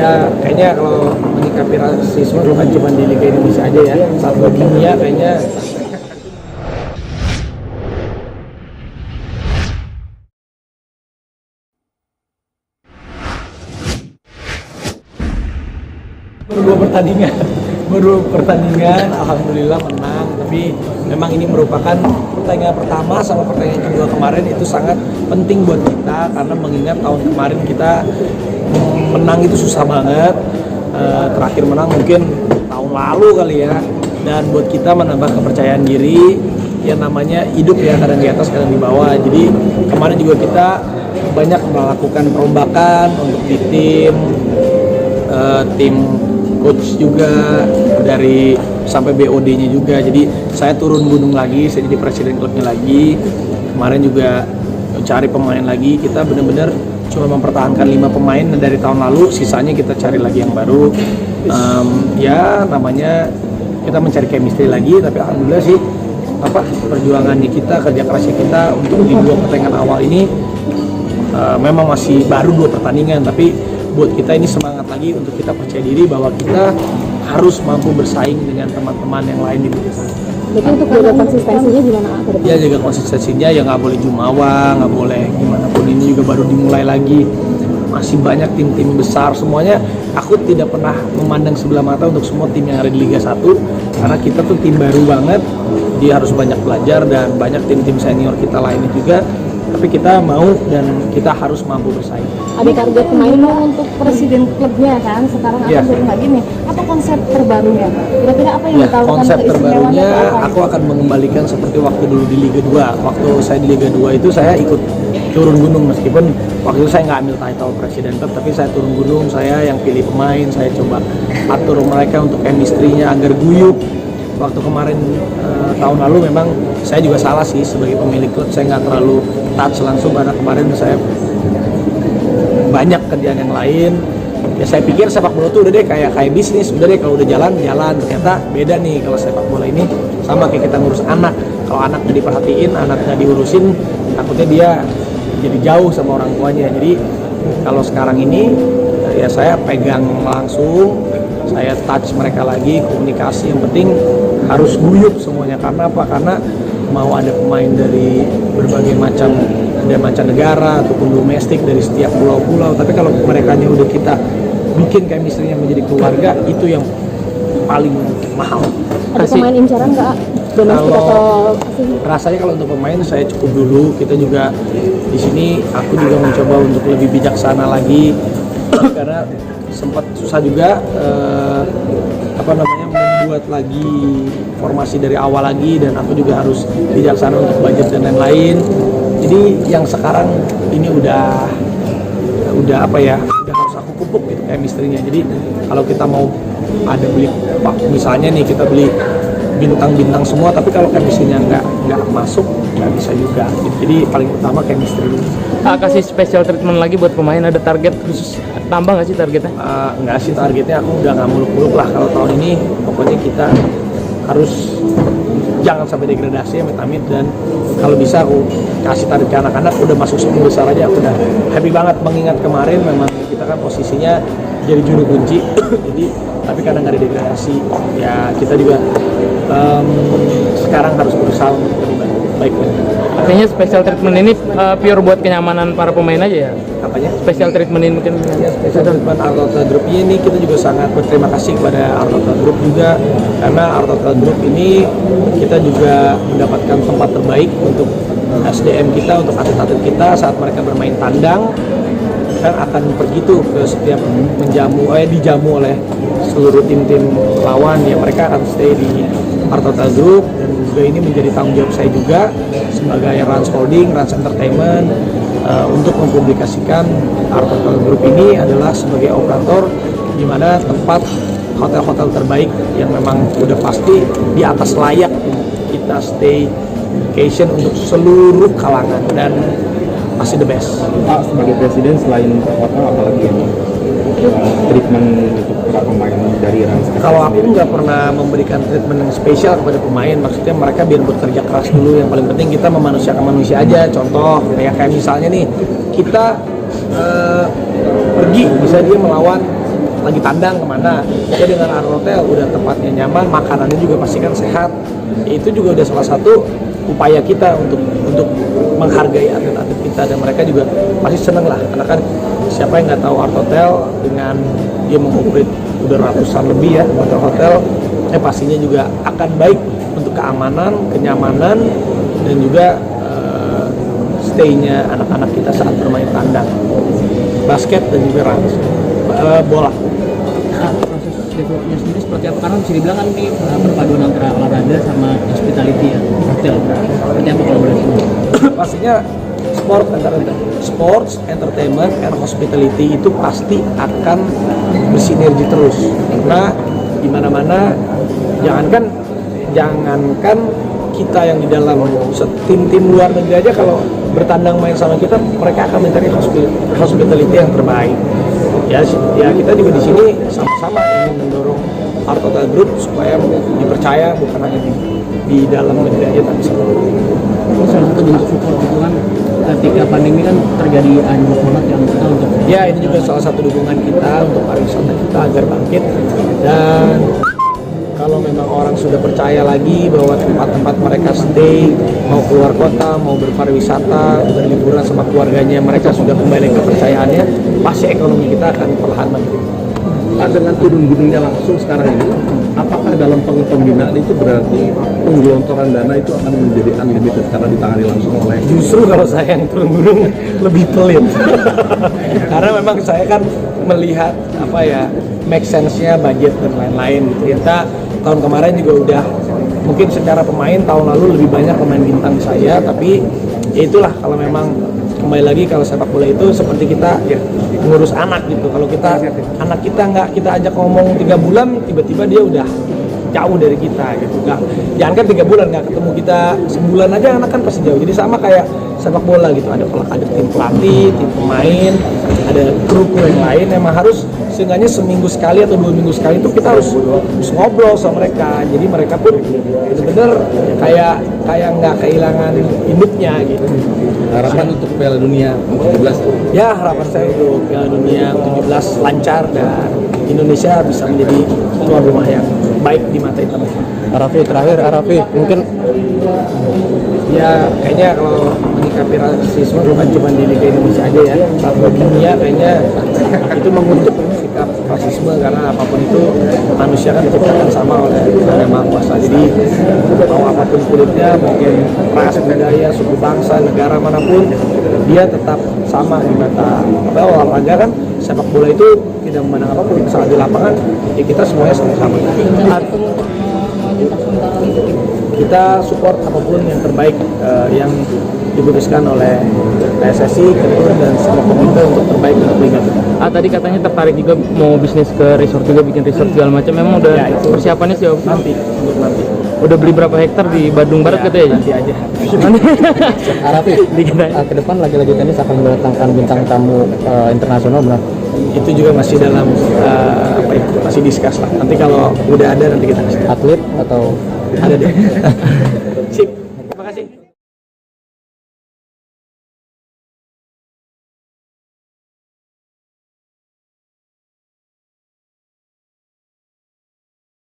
Ya kayaknya kalau menyikapi rasisme bukan cuma di Liga Indonesia aja ya, satu dunia kayaknya. Baru pertandingan, alhamdulillah menang. Tapi memang ini merupakan pertandingan pertama sama pertandingan kedua kemarin itu sangat penting buat kita karena mengingat tahun kemarin kita menang itu susah banget. Terakhir menang mungkin tahun lalu kali ya. Dan buat kita menambah kepercayaan diri. Yang namanya hidup ya, kadang di atas kadang di bawah. Jadi kemarin juga kita banyak melakukan perombakan untuk di tim coach juga dari sampai BOD-nya juga. Jadi saya turun gunung lagi, saya jadi presiden klubnya lagi. Kemarin juga cari pemain lagi. Kita benar-benar cuma mempertahankan 5 pemain dari tahun lalu, sisanya kita cari lagi yang baru. Ya namanya kita mencari chemistry lagi, tapi alhamdulillah sih perjuangannya kita, kerja kerasnya kita untuk di 2 pertandingan awal ini memang masih baru 2 pertandingan, tapi buat kita ini semangat lagi untuk kita percaya diri bahwa kita harus mampu bersaing dengan teman-teman yang lain di Liga 1. Jadi untuk jaga konsistensinya gimana? Ya jaga konsistensinya, ya nggak boleh jumawa, nggak boleh gimana pun. Ini juga baru dimulai lagi, masih banyak tim-tim besar semuanya. Aku tidak pernah memandang sebelah mata untuk semua tim yang ada di Liga 1 karena kita tuh tim baru banget, dia harus banyak belajar dan banyak tim-tim senior kita lainnya juga. Tapi kita mau dan kita harus mampu bersaing. Ada target pemain untuk presiden klubnya kan, sekarang akan turun lagi nih. Apa konsep terbarunya? Kira-kira apa yang ditawarkan? Konsep terbarunya aku akan mengembalikan seperti waktu dulu di Liga 2. Waktu saya di Liga 2 itu saya ikut turun gunung, meskipun waktu itu saya nggak ambil title presiden klub, tapi saya turun gunung, saya yang pilih pemain, saya coba atur mereka untuk chemistry-nya agar guyup. Waktu kemarin tahun lalu memang saya juga salah sih sebagai pemilik klub, saya nggak terlalu touch langsung karena kemarin saya banyak kerjaan yang lain. Ya saya pikir sepak bola tuh udah deh kayak bisnis, udah deh kalau udah jalan. Ternyata beda nih kalau sepak bola ini, sama kayak kita ngurus anak. Kalau anak nggak diperhatiin, anak nggak diurusin, takutnya dia jadi jauh sama orang tuanya. Jadi kalau sekarang ini ya saya pegang langsung, saya touch mereka lagi, komunikasi. Yang penting harus guyup semuanya. Karena apa? Karena mau ada pemain dari berbagai macam, ada mancanegara ataupun domestik dari setiap pulau-pulau. Tapi kalau mereka udah kita bikin chemistry-nya menjadi keluarga, itu yang paling mahal. Ada pemain incaran nggak? Domestik atau asing? Rasanya kalau untuk pemain saya cukup dulu. Kita juga di sini, aku juga mencoba untuk lebih bijaksana lagi karena sempat susah juga membuat lagi formasi dari awal lagi, dan aku juga harus bijaksana untuk budget dan lain-lain. Jadi yang sekarang ini udah harus aku pupuk gitu chemistry-nya. Jadi kalau kita mau ada beli misalnya nih, kita beli bintang-bintang semua, tapi kalau chemistry-nya nggak masuk, nggak bisa juga gitu. Jadi paling utama chemistry. Kasih special treatment lagi buat pemain, ada target khusus, tambah nggak sih targetnya? Nggak sih, targetnya aku udah nggak muluk-muluk lah kalau tahun ini. Pokoknya kita harus jangan sampai degradasi amit-amit, dan kalau bisa aku kasih target ke anak-anak udah masuk 10 besar aja, aku udah happy banget. Mengingat kemarin memang kita kan posisinya jadi juru kunci jadi tapi kadang nggak ada degradasi ya, kita juga sekarang harus berusaha untuk lebih baik. Artinya special treatment ini pure buat kenyamanan para pemain aja ya? Apanya? Special treatment ini mungkin? Ya, special treatment Artota Group ini kita juga sangat berterima kasih kepada Artota Group juga, karena Artota Group ini kita juga mendapatkan tempat terbaik untuk SDM kita, untuk atlet-atlet kita saat mereka bermain tandang kan akan pergi tuh ke setiap dijamu oleh seluruh tim-tim lawan ya, mereka akan stay di Artota Group. Dan juga ini menjadi tanggung jawab saya juga sebagai Rans Holding, Rans Entertainment untuk mempublikasikan Artota Group ini adalah sebagai operator di mana tempat hotel-hotel terbaik yang memang udah pasti di atas layak kita stay vacation untuk seluruh kalangan, dan pasti the best. Pak, sebagai presiden selain hotel apalagi yang treatment untuk para pemain dari Rans? Kalau aku nggak pernah memberikan treatment yang spesial kepada pemain, maksudnya mereka biar bekerja keras dulu. Yang paling penting kita memanusiakan manusia aja. Contoh kayak misalnya nih, kita pergi bisa dia melawan lagi tandang kemana, ya dengan Art Hotel udah tempatnya nyaman, makanannya juga pasti kan sehat. Itu juga udah salah satu upaya kita untuk menghargai atlet-atlet kita, dan mereka juga pasti seneng lah, karena kan siapa yang nggak tahu Art Hotel dengan dia mengoperate udah ratusan lebih ya hotel-hotel, pastinya juga akan baik untuk keamanan, kenyamanan, dan juga stay-nya anak-anak kita saat bermain tandang, basket dan juga bola. Proses developnya sendiri seperti apa? Karena bisa dibilang kan ini perpaduan antara olahraga sama hospitality ya, hotel. Seperti apa kolaborasinya? Pastinya sports, entertainment, and hospitality itu pasti akan bersinergi terus, karena di mana-mana jangankan kita yang di dalam tim luar negeri aja kalau bertandang main sama kita, mereka akan mencari hospitality yang terbaik. Ya kita juga di sini sama-sama ingin mendorong Art Hotel Group supaya dipercaya bukan hanya di dalam negeri aja, tapi seluruh. Salah satu bentuk support itu kan ketika pandemi kan terjadi anjlok banget yang kita untuk ini juga salah satu dukungan kita untuk pariwisata kita agar bangkit. Dan kalau memang orang sudah percaya lagi bahwa tempat-tempat mereka stay, mau keluar kota, mau berpariwisata, berliburan sama keluarganya, mereka sudah kembali kepercayaannya, pasti ekonomi kita akan perlahan bangkit. Dengan turun gunungnya langsung sekarang ini, apakah dalam pembinaan itu berarti penggelontoran dana itu akan menjadi unlimited karena ditangani langsung oleh? Justru kalau saya yang turun gunung lebih pelit, karena memang saya kan melihat make sense-nya budget dan lain-lain gitu. Kita tahun kemarin juga udah, mungkin secara pemain tahun lalu lebih banyak pemain bintang saya, tapi ya itulah, kalau memang kembali lagi kalau sepak bola itu seperti kita ngurus anak gitu. Kalau anak kita nggak kita ajak ngomong 3 bulan, tiba-tiba dia udah jauh dari kita gitu. Jangan kan 3 bulan nggak ketemu kita, sebulan aja anak kan pasti jauh. Jadi sama kayak sepak bola gitu, ada tim pelatih, tim pemain, ada kru yang lain, emang harus seenggaknya seminggu sekali atau 2 minggu sekali itu kita harus ngobrol sama mereka. Jadi mereka pun benar-benar kayak nggak kehilangan induknya gitu. Harapan untuk Piala Dunia 17? Ya, harapan saya untuk Piala Dunia 17 lancar dan Indonesia bisa menjadi tuan rumah yang baik di mata internasional. Arafi mungkin Ya kayaknya kalau menyikapi rasisme bukan cuma di Liga Indonesia aja ya, tapi dunia kayaknya itu mengutuk sikap rasisme, karena apapun itu manusia kan diciptakan sama oleh Yang Maha Kuasa. Jadi mau apapun kulitnya, mungkin ras, budaya, suku bangsa, negara manapun, dia tetap sama di mata olahraga kan. Sepak bola itu tidak memandang apapun, saat di lapangan ya kita semuanya sama-sama. Kita support apapun yang terbaik yang diputuskan oleh PSSI, Ketua dan semua komite untuk terbaik untuk liga kita. tadi katanya tertarik juga mau bisnis ke resort juga, bikin resort segala macam. Memang udah itu persiapannya sih nanti. Udah beli berapa hektar di Bandung Barat katanya? Nanti aja. Arafi, ke depan lagi-lagi tenis akan mendatangkan bintang tamu internasional, benar? Itu juga masih dalam masih discuss lah. Nanti kalau udah ada nanti kita kasih. Atlet atau Ada deh. Sip. Terima kasih.